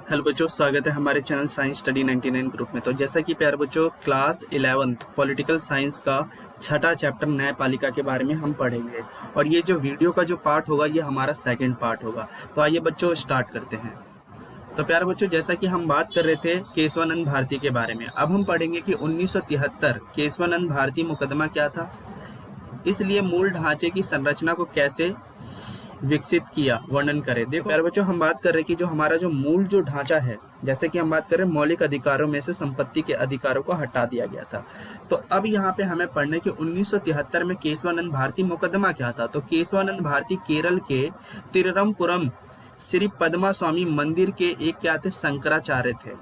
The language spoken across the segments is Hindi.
हेलो बच्चों, स्वागत है हमारे चैनल साइंस स्टडी 99 ग्रुप में। तो जैसा कि प्यारे बच्चों, क्लास 11th पॉलिटिकल साइंस का छठा चैप्टर न्यायपालिका के बारे में हम पढ़ेंगे और ये जो वीडियो का जो पार्ट होगा ये हमारा सेकंड पार्ट होगा। तो आइए बच्चों स्टार्ट करते हैं। तो प्यारे बच्चों, जैसा कि हम बात कर रहे थे केशवानंद भारती के बारे में, अब हम पढ़ेंगे कि 1973 केशवानंद भारती मुकदमा क्या था, इसलिए मूल ढांचे की संरचना को कैसे विकसित किया, वर्णन करें। देखो प्यारे बच्चों, हम बात कर रहे हैं कि जो हमारा जो मूल जो ढांचा है, जैसे कि हम बात कर रहे हैं मौलिक अधिकारों में से संपत्ति के अधिकारों को हटा दिया गया था। तो अब यहाँ पे हमें पढ़ने कि 1973 में केशवानंद भारती मुकदमा क्या था। तो केशवानंद भारती केरल के तिरुवनंतपुरम श्री पद्मा स्वामी मंदिर के एक क्या थे, शंकराचार्य थे,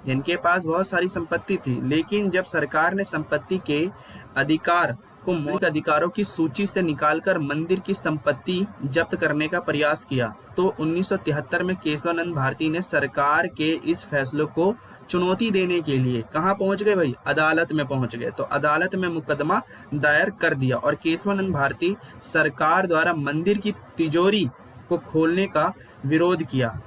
जिनके पास बहुत सारी संपत्ति थी। लेकिन जब सरकार ने संपत्ति के अधिकार को मौलिक अधिकारों की सूची से निकालकर मंदिर की संपत्ति जब्त करने का प्रयास किया, तो 1973 में केशवानंद भारती ने सरकार के इस फैसले को चुनौती देने के लिए कहां पहुंच गए भाई, अदालत में पहुंच गए। तो अदालत में मुकदमा दायर कर दिया और केशवानंद भारती सरकार द्वारा मंदिर की तिजोरी को खोलने का विरोध किया।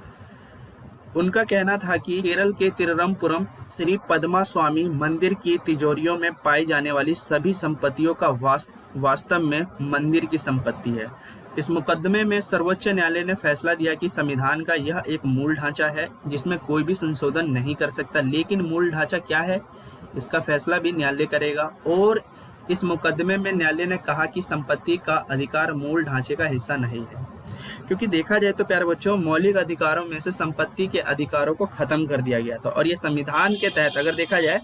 उनका कहना था कि केरल के तिरुवनंतपुरम श्री पद्मा स्वामी मंदिर की तिजोरियों में पाई जाने वाली सभी संपत्तियों का वास्तव में मंदिर की संपत्ति है। इस मुकदमे में सर्वोच्च न्यायालय ने फैसला दिया कि संविधान का यह एक मूल ढांचा है जिसमें कोई भी संशोधन नहीं कर सकता। लेकिन मूल ढांचा क्या है, इसका फैसला भी न्यायालय करेगा। और इस मुकदमे में न्यायालय ने कहा कि संपत्ति का अधिकार मूल ढांचे का हिस्सा नहीं है, क्योंकि देखा जाए तो प्यारे बच्चों, मौलिक अधिकारों में से संपत्ति के अधिकारों को खत्म कर दिया गया था। और ये संविधान के तहत अगर देखा जाए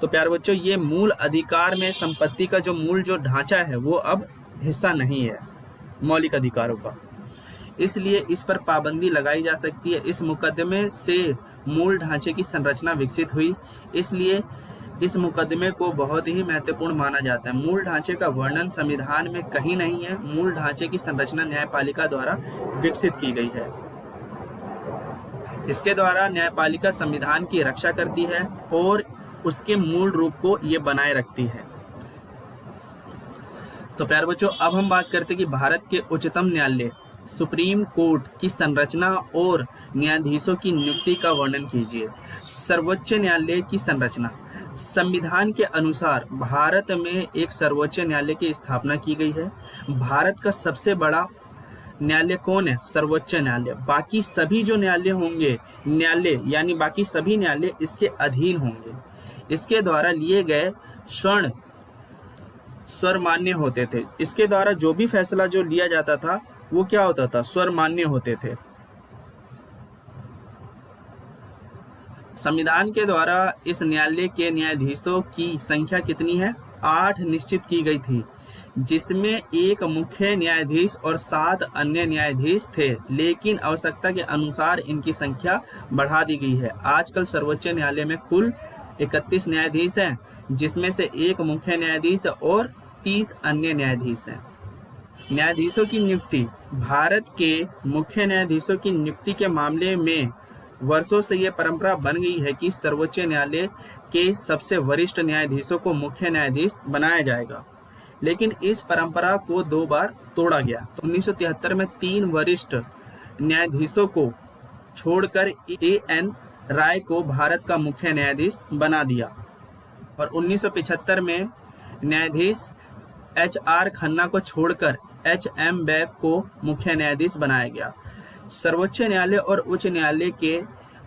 तो प्यारे बच्चों, ये मूल अधिकार में संपत्ति का जो मूल जो ढांचा है वो अब हिस्सा नहीं है मौलिक अधिकारों का, इसलिए इस पर पाबंदी लगाई जा सकती है। इस मुकदमे से मूल ढांचे की संरचना विकसित हुई, इसलिए इस मुकदमे को बहुत ही महत्वपूर्ण माना जाता है। मूल ढांचे का वर्णन संविधान में कहीं नहीं है। मूल ढांचे की संरचना न्यायपालिका द्वारा विकसित की गई है। इसके द्वारा न्यायपालिका संविधान की रक्षा करती है और उसके मूल रूप को ये बनाए रखती है। तो प्यारे बच्चों, अब हम बात करते हैं कि भारत के उच्चतम न्यायालय सुप्रीम कोर्ट की संरचना और न्यायाधीशों की नियुक्ति का वर्णन कीजिए। सर्वोच्च न्यायालय की संरचना। संविधान के अनुसार भारत में एक सर्वोच्च न्यायालय की स्थापना की गई है। भारत का सबसे बड़ा न्यायालय कौन है, सर्वोच्च न्यायालय। बाकी सभी जो न्यायालय होंगे, न्यायालय यानी बाकी सभी न्यायालय इसके अधीन होंगे। इसके द्वारा लिए गए स्वरमान्य होते थे। इसके द्वारा जो भी फैसला जो लिया जाता था वो क्या होता था, स्वरमान्य होते थे। संविधान के द्वारा इस न्यायालय के न्यायाधीशों की संख्या कितनी है, 8 निश्चित की गई थी, जिसमें एक मुख्य न्यायाधीश और 7 अन्य न्यायाधीश थे। लेकिन आवश्यकता के अनुसार इनकी संख्या बढ़ा दी गई है। आजकल सर्वोच्च न्यायालय में कुल 31 न्यायाधीश हैं, जिसमें से एक मुख्य न्यायाधीश और 30 अन्य न्यायाधीश हैं। न्यायाधीशों की नियुक्ति। भारत के मुख्य न्यायाधीशों की नियुक्ति के मामले में वर्षों से यह परंपरा बन गई है कि सर्वोच्च न्यायालय के सबसे वरिष्ठ न्यायाधीशों को मुख्य न्यायाधीश बनाया जाएगा। लेकिन इस परंपरा को 2 बार तोड़ा गया। तो 1973 में 3 वरिष्ठ न्यायाधीशों को छोड़कर A.N. राय को भारत का मुख्य न्यायाधीश बना दिया और 1975 में न्यायाधीश H.R. खन्ना को छोड़कर H.M. बेग को मुख्य न्यायाधीश बनाया गया। सर्वोच्च न्यायालय और उच्च न्यायालय के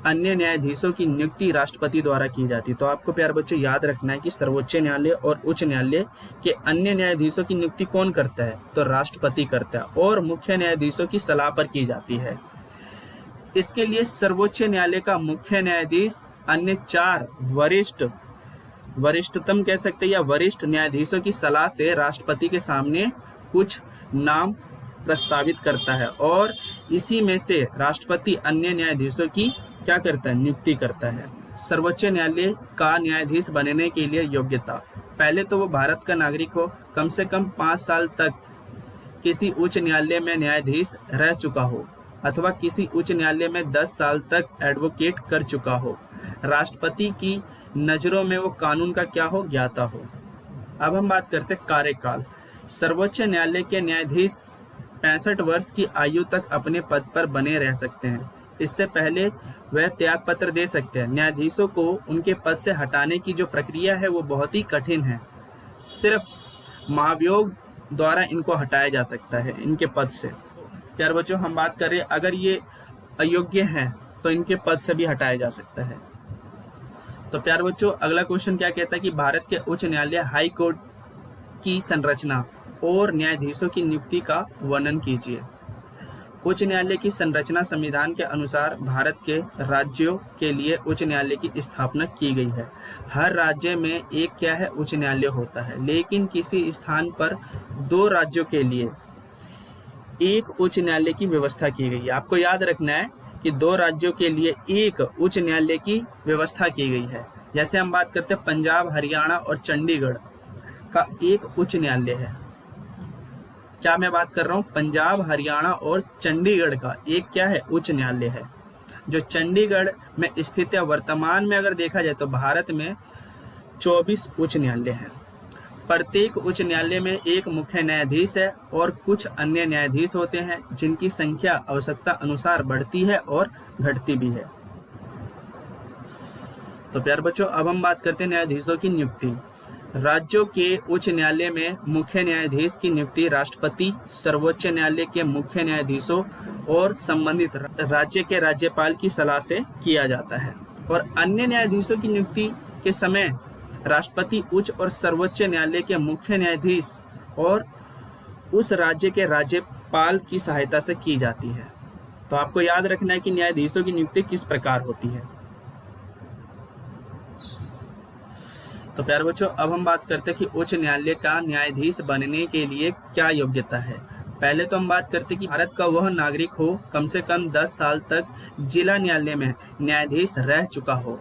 अन्य न्यायाधीशों की नियुक्ति राष्ट्रपति द्वारा की जाती है। तो आपको प्यारे बच्चों याद रखना है कि सर्वोच्च न्यायालय और उच्च न्यायालय के अन्य न्यायाधीशों की नियुक्ति कौन करता है, तो राष्ट्रपति करता है और मुख्य न्यायाधीशों की सलाह पर की जाती है। इसके लिए सर्वोच्च न्यायालय का मुख्य न्यायाधीश अन्य 4 वरिष्ठतम कह सकते हैं या वरिष्ठ न्यायाधीशों की सलाह से राष्ट्रपति के सामने कुछ नाम प्रस्तावित करता है और इसी में से राष्ट्रपति अन्य न्यायाधीशों की क्या करता है, नियुक्ति करता है। सर्वोच्च न्यायालय का न्यायाधीश बनने के लिए योग्यता। पहले तो वो भारत का नागरिक हो, कम से कम 5 साल तक किसी उच्च न्यायालय में न्यायाधीश रह चुका हो अथवा किसी उच्च न्यायालय में 10 साल तक एडवोकेट कर चुका हो। राष्ट्रपति की नजरों में वो कानून का क्या हो, ज्ञाता हो। अब हम बात करते हैं कार्यकाल। सर्वोच्च न्यायालय के न्यायाधीश 65 वर्ष की आयु तक अपने पद पर बने रह सकते हैं। इससे पहले वह त्याग पत्र दे सकते हैं। न्यायाधीशों को उनके पद से हटाने की जो प्रक्रिया है वो बहुत ही कठिन है। सिर्फ महाभियोग द्वारा इनको हटाया जा सकता है इनके पद से। प्यारे बच्चों, हम बात कर रहे हैं अगर ये अयोग्य हैं तो इनके पद से भी हटाया जा सकता है। तो प्यारे बच्चों, अगला क्वेश्चन क्या कहता है कि भारत के उच्च न्यायालय हाई कोर्ट की संरचना और न्यायाधीशों की नियुक्ति का वर्णन कीजिए। उच्च न्यायालय की संरचना संविधान के अनुसार भारत के राज्यों के लिए उच्च न्यायालय की स्थापना की गई है। हर राज्य में एक क्या है, उच्च न्यायालय होता है, लेकिन किसी स्थान पर 2 राज्यों के लिए एक उच्च न्यायालय की व्यवस्था की गई है। आपको याद रखना है कि 2 राज्यों के लिए एक उच्च न्यायालय की व्यवस्था की गई है। जैसे हम बात करते हैं पंजाब, हरियाणा और चंडीगढ़ का एक उच्च न्यायालय है। क्या मैं बात कर रहा हूँ? पंजाब, हरियाणा और चंडीगढ़ का एक क्या है, उच्च न्यायालय है, जो चंडीगढ़ में स्थित है। वर्तमान में अगर देखा जाए तो भारत में 24 उच्च न्यायालय हैं। प्रत्येक उच्च न्यायालय में एक मुख्य न्यायाधीश है और कुछ अन्य न्यायाधीश होते हैं जिनकी संख्या आवश्यकता अनुसार बढ़ती है और घटती भी है। तो प्यारे बच्चों, अब हम बात करते हैं न्यायाधीशों की नियुक्ति। राज्यों के उच्च न्यायालय में मुख्य न्यायाधीश की नियुक्ति राष्ट्रपति, सर्वोच्च न्यायालय के मुख्य न्यायाधीशों और संबंधित राज्य के राज्यपाल की सलाह से किया जाता है। और अन्य न्यायाधीशों की नियुक्ति के समय राष्ट्रपति, उच्च और सर्वोच्च न्यायालय के मुख्य न्यायाधीश और उस राज्य के राज्यपाल की सहायता से की जाती है। तो आपको याद रखना है कि न्यायाधीशों की नियुक्ति किस प्रकार होती है। तो प्यारे बच्चों, अब हम बात करते हैं कि उच्च न्यायालय का न्यायाधीश बनने के लिए क्या योग्यता है। पहले तो हम बात करते हैं कि भारत का वह नागरिक हो कम से कम 10 साल तक जिला न्यायालय में न्यायाधीश रह चुका हो,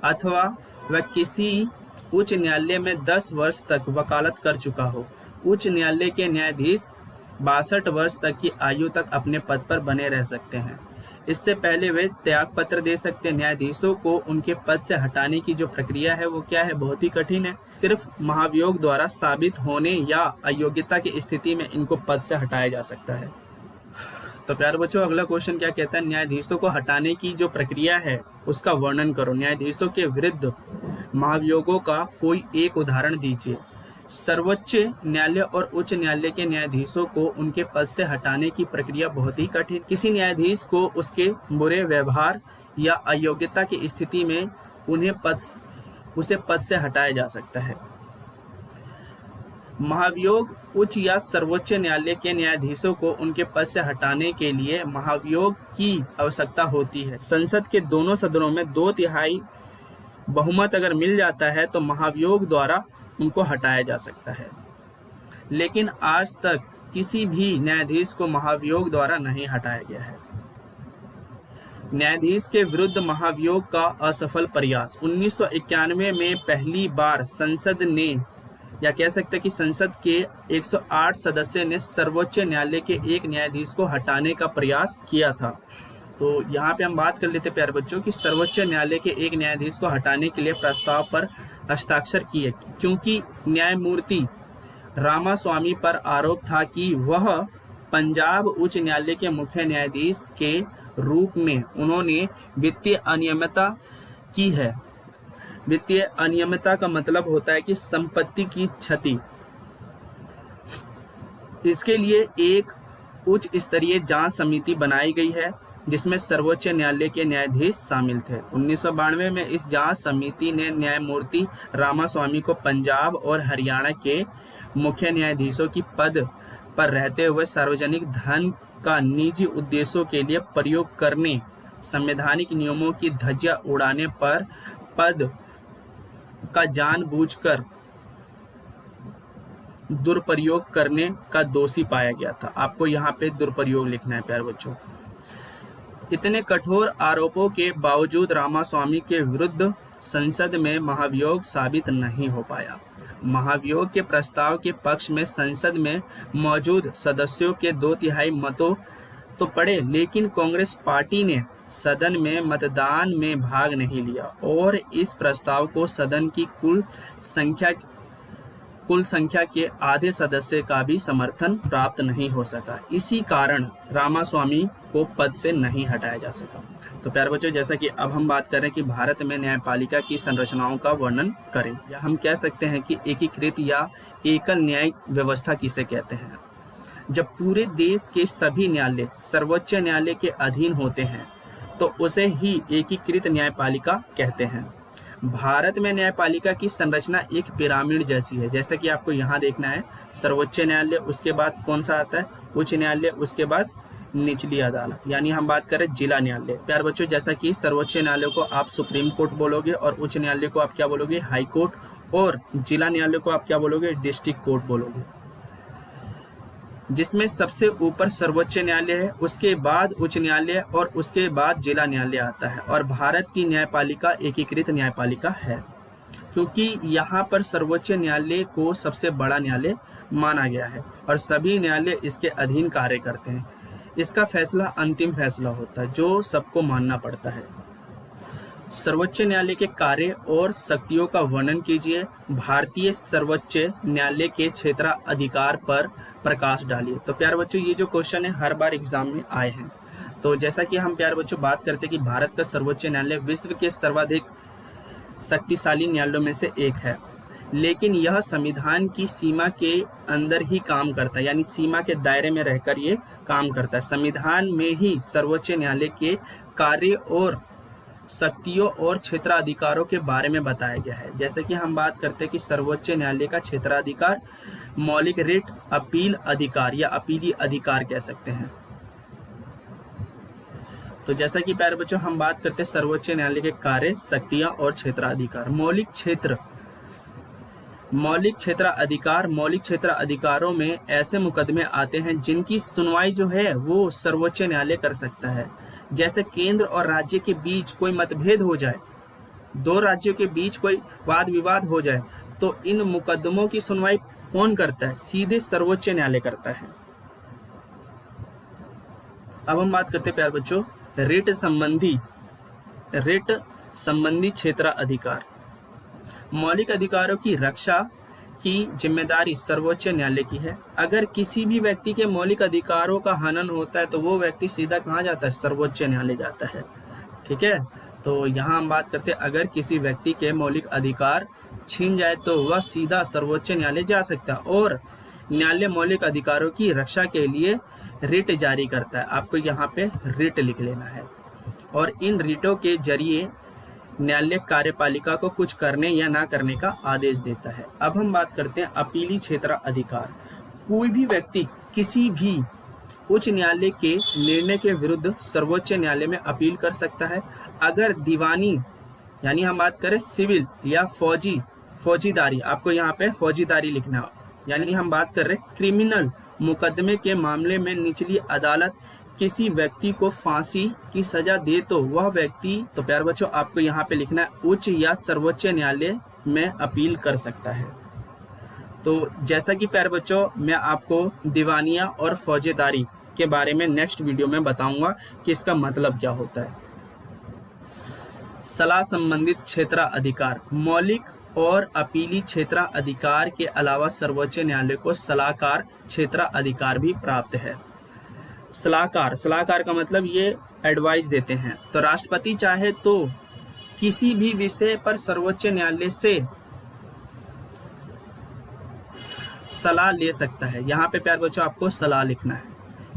अथवा वह किसी उच्च न्यायालय में 10 वर्ष तक वकालत कर चुका हो। उच्च न्यायालय के न्यायाधीश 62 वर्ष तक की आयु तक अपने पद पर बने रह सकते हैं। इससे पहले वे त्याग पत्र दे सकते हैं। न्यायाधीशों को उनके पद से हटाने की जो प्रक्रिया है वो क्या है, बहुत ही कठिन है। सिर्फ महाभियोग द्वारा साबित होने या अयोग्यता की स्थिति में इनको पद से हटाया जा सकता है। तो प्यारे बच्चों, अगला क्वेश्चन क्या कहता है, न्यायाधीशों को हटाने की जो प्रक्रिया है उसका वर्णन करो। न्यायाधीशों के विरुद्ध महाभियोगों का कोई एक उदाहरण दीजिए। सर्वोच्च न्यायालय और उच्च न्यायालय के न्यायाधीशों को उनके पद से हटाने की प्रक्रिया बहुत ही कठिन। किसी न्यायाधीश को उसके बुरे व्यवहार या अयोग्यता की स्थिति में उसे पद से हटाया जा सकता है। महाभियोग उच्च या सर्वोच्च न्यायालय के न्यायाधीशों को उनके पद से हटाने के लिए महाभियोग की आवश्यकता होती है। संसद के दोनों सदनों में 2/3 बहुमत अगर मिल जाता है तो महाभियोग द्वारा उनको हटाया जा सकता है। लेकिन आज तक किसी भी न्यायाधीश को महाभियोग द्वारा नहीं हटाया गया है। न्यायाधीश के विरुद्ध महाभियोग का असफल प्रयास 1991 में पहली बार संसद ने, या कह सकते हैं कि संसद के 108 सदस्य ने सर्वोच्च न्यायालय के एक न्यायाधीश को हटाने का प्रयास किया था। तो यहाँ पे हम बात कर लेते प्यारे बच्चों कि सर्वोच्च न्यायालय के एक न्यायाधीश को हटाने के लिए प्रस्ताव पर हस्ताक्षर किए, क्योंकि न्यायमूर्ति रामास्वामी पर आरोप था कि वह पंजाब उच्च न्यायालय के मुख्य न्यायाधीश के रूप में उन्होंने वित्तीय अनियमितता की है। वित्तीय अनियमितता का मतलब होता है कि संपत्ति की क्षति। इसके लिए एक उच्च स्तरीय जांच समिति बनाई गई है जिसमें सर्वोच्च न्यायालय के न्यायाधीश शामिल थे। 1992 में इस जांच समिति ने न्यायमूर्ति रामास्वामी को पंजाब और हरियाणा के मुख्य न्यायाधीशों की पद पर रहते हुए सार्वजनिक धन का निजी उद्देश्यों के लिए प्रयोग करने, संवैधानिक नियमों की धज्जियां उड़ाने पर पद का जानबूझकर दुरुपयोग करने का दोषी पाया गया था। आपको यहाँ पे दुरुपयोग लिखना है प्यारे बच्चों। इतने कठोर आरोपों के बावजूद रामास्वामी के विरुद्ध संसद में महाभियोग साबित नहीं हो पाया। महाभियोग के प्रस्ताव के पक्ष में संसद में मौजूद सदस्यों के 2/3 मतों तो पड़े, लेकिन कांग्रेस पार्टी ने सदन में मतदान में भाग नहीं लिया और इस प्रस्ताव को सदन की कुल संख्या कुल संख्या के आधे सदस्य का भी समर्थन प्राप्त नहीं हो सका। इसी कारण रामास्वामी को पद से नहीं हटाया जा सका। तो प्यारे बच्चों, जैसा कि अब हम बात करें कि भारत में न्यायपालिका की संरचनाओं का वर्णन करें, या हम कह सकते हैं कि एकीकृत या एकल न्यायिक व्यवस्था किसे कहते हैं। जब पूरे देश के सभी न्यायालय सर्वोच्च न्यायालय के अधीन होते हैं तो उसे ही एकीकृत न्यायपालिका कहते हैं। भारत में न्यायपालिका की संरचना एक पिरामिड जैसी है। जैसे कि आपको यहाँ देखना है, सर्वोच्च न्यायालय, उसके बाद कौन सा आता है, उच्च न्यायालय, उसके बाद निचली अदालत, यानी हम बात करें जिला न्यायालय। प्यारे बच्चों, जैसा कि सर्वोच्च न्यायालय को आप सुप्रीम कोर्ट बोलोगे और उच्च न्यायालय को आप क्या बोलोगे, हाई कोर्ट, और जिला न्यायालय को आप क्या बोलोगे, डिस्ट्रिक्ट कोर्ट बोलोगे। जिसमें सबसे ऊपर सर्वोच्च न्यायालय है, उसके बाद उच्च न्यायालय और उसके बाद जिला न्यायालय आता है। और भारत की न्यायपालिका एकीकृत न्यायपालिका है, क्योंकि यहाँ पर सर्वोच्च न्यायालय को सबसे बड़ा न्यायालय माना गया है और सभी न्यायालय इसके अधीन कार्य करते हैं। इसका फैसला अंतिम फैसला होता है जो सबको मानना पड़ता है। सर्वोच्च न्यायालय के कार्य और शक्तियों का वर्णन कीजिए। भारतीय सर्वोच्च न्यायालय के क्षेत्राधिकार पर प्रकाश डालिए। तो प्यारे बच्चों, ये जो क्वेश्चन है हर बार एग्जाम में आए हैं। तो जैसा कि हम प्यारे बच्चों बात करते हैं कि भारत का सर्वोच्च न्यायालय विश्व के सर्वाधिक शक्तिशाली न्यायालयों में से एक है, लेकिन यह संविधान की सीमा के अंदर ही काम करता है, यानी सीमा के दायरे में रहकर ये काम करता है। संविधान में ही सर्वोच्च न्यायालय के कार्य और शक्तियों और क्षेत्राधिकारों के बारे में बताया गया है। जैसे कि हम बात करते हैं कि सर्वोच्च न्यायालय का क्षेत्राधिकार मौलिक रिट, अपील अधिकार या अपीली अधिकार कह सकते हैं। तो जैसा कि प्यारे बच्चों हम बात करते हैं सर्वोच्च न्यायालय के कार्य, शक्तियां और क्षेत्राधिकार। मौलिक क्षेत्राधिकारों में ऐसे मुकदमे आते हैं जिनकी सुनवाई जो है वो सर्वोच्च न्यायालय कर सकता है। जैसे केंद्र और राज्य के बीच कोई मतभेद हो जाए, दो राज्यों के बीच कोई वाद विवाद हो जाए, तो इन मुकदमों की सुनवाई कौन करता है, सीधे सर्वोच्च न्यायालय करता है। अब हम बात करते हैं प्यारे बच्चों रिट संबंधी क्षेत्राधिकार। मौलिक अधिकारों की रक्षा की जिम्मेदारी सर्वोच्च न्यायालय की है। अगर किसी भी व्यक्ति के मौलिक अधिकारों का हनन होता है तो वो व्यक्ति सीधा कहाँ जाता है, सर्वोच्च न्यायालय जाता है। ठीक है, तो यहाँ हम बात करते हैं अगर किसी व्यक्ति के मौलिक अधिकार छीन जाए तो वह सीधा सर्वोच्च न्यायालय जा सकता है और न्यायालय मौलिक अधिकारों की रक्षा के लिए रिट जारी करता है। आपको यहाँ पे रिट लिख लेना है और इन रिटों के जरिए न्यायालय कार्यपालिका को कुछ करने या ना करने का आदेश देता है। अब हम बात करते हैं अपीली क्षेत्राधिकार। कोई भी व्यक्ति किसी भी उच्च न्यायालय के निर्णय के विरुद्ध सर्वोच्च न्यायालय में अपील कर सकता है। अगर दीवानी यानी हम बात करें सिविल या फौजीदारी, आपको यहाँ पे फौजीदारी लिखना, यानी हम बात कर रहे हैं क्रिमिनल मुकदमे के मामले में निचली अदालत किसी व्यक्ति को फांसी की सजा दे तो वह व्यक्ति, तो प्यारे बच्चों आपको यहाँ पे लिखना है उच्च या सर्वोच्च न्यायालय में अपील कर सकता है। तो जैसा कि प्यारे बच्चों मैं आपको दीवानिया और फौजेदारी के बारे में नेक्स्ट वीडियो में बताऊंगा कि इसका मतलब क्या होता है। सलाह संबंधित क्षेत्राधिकार। मौलिक और अपीली क्षेत्राधिकार के अलावा सर्वोच्च न्यायालय को सलाहकार क्षेत्राधिकार भी प्राप्त है। सलाहकार का मतलब ये एडवाइस देते हैं। तो राष्ट्रपति चाहे तो किसी भी विषय पर सर्वोच्च न्यायालय से सलाह ले सकता है। यहाँ पे प्यारे बच्चों आपको सलाह लिखना है,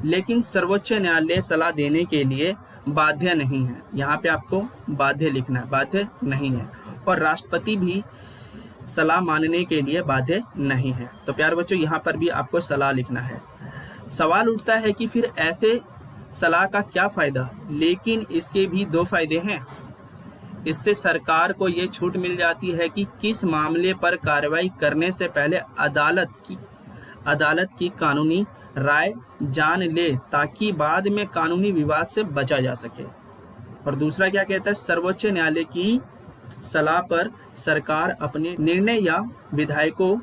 लेकिन सर्वोच्च न्यायालय सलाह देने के लिए बाध्य नहीं है। यहाँ पे आपको बाध्य लिखना है, बाध्य नहीं है। और राष्ट्रपति भी सलाह मानने के लिए बाध्य नहीं है। तो प्यारे बच्चों यहाँ पर भी आपको सलाह लिखना है। सवाल उठता है कि फिर ऐसे सलाह का क्या फायदा, लेकिन इसके भी दो फायदे हैं। इससे सरकार को ये छूट मिल जाती है कि किस मामले पर कार्रवाई करने से पहले अदालत की कानूनी राय जान ले, ताकि बाद में कानूनी विवाद से बचा जा सके। और दूसरा क्या कहता है, सर्वोच्च न्यायालय की सलाह पर सरकार अपने निर्णय या विधायकों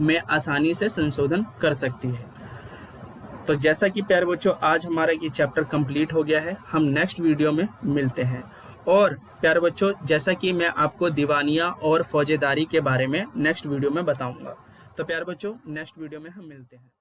में आसानी से संशोधन कर सकती है। तो जैसा कि प्यारे बच्चों आज हमारा ये चैप्टर कंप्लीट हो गया है। हम नेक्स्ट वीडियो में मिलते हैं और प्यारे बच्चों, जैसा कि मैं आपको दीवानिया और फौजेदारी के बारे में नेक्स्ट वीडियो में बताऊंगा। तो प्यारे बच्चों, नेक्स्ट वीडियो में हम मिलते हैं।